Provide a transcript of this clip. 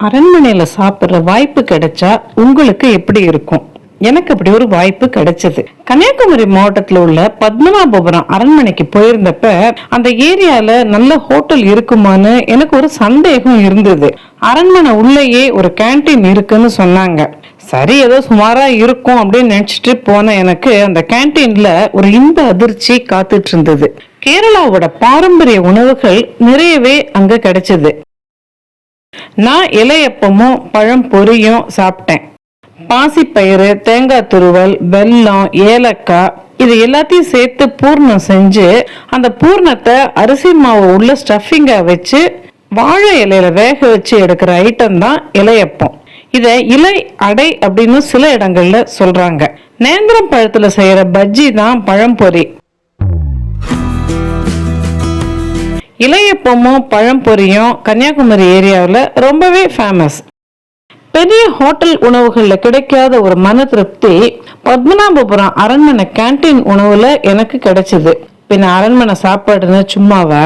அரண்மனையில சாப்பிடுற வாய்ப்பு கிடைச்சா உங்களுக்கு எப்படி இருக்கும்? எனக்கு அப்படி ஒரு வாய்ப்பு கிடைச்சது. கன்னியாகுமரி மாவட்டத்துல உள்ள பத்மநாபபுரம் அரண்மனைக்கு போயிருந்தப்ப அந்த ஏரியால நல்ல ஹோட்டல் இருக்குமான்னு எனக்கு ஒரு சந்தேகம் இருந்தது. அரண்மனை உள்ளேயே ஒரு கேண்டீன் இருக்குன்னு சொன்னாங்க. சரி, ஏதோ சுமாரா இருக்கும் அப்படின்னு நினைச்சிட்டு போன எனக்கு அந்த கேண்டீன்ல ஒரு இன்ப அதிர்ச்சி காத்துட்டு இருந்தது. கேரளாவோட பாரம்பரிய உணவுகள் நிறையவே அங்க கிடைச்சது. நான் இலையப்பமும் பழம் பொரியும் சாப்பிட்டேன். பாசிப்பயிறு, தேங்காய் துருவல், வெல்லம், ஏலக்காய் இது எல்லாத்தையும் சேர்த்து பூர்ணம் செஞ்சு அந்த பூர்ணத்தை அரிசி மாவு உள்ள ஸ்டஃபிங்கா வச்சு வாழை இலையில வேக வச்சு எடுக்கிற ஐட்டம் தான் இலையப்பம். இத இலை அடை அப்படின்னு சில இடங்கள்ல சொல்றாங்க. நேந்திரம் பழத்துல செய்யற பஜ்ஜி தான் பழம்பொரி. இலையப்பமும் பழம்பொரியும் கன்னியாகுமரி ஏரியாவில் ரொம்பவே ஃபேமஸ். பெரிய ஹோட்டல் உணவுகள்ல கிடைக்காத ஒரு மன திருப்தி பத்மநாபபுரம் அரண்மனை கேண்டீன் உணவுல எனக்கு கிடைச்சது. பின்ன அரண்மனை சாப்பாடுன்னு சும்மாவா?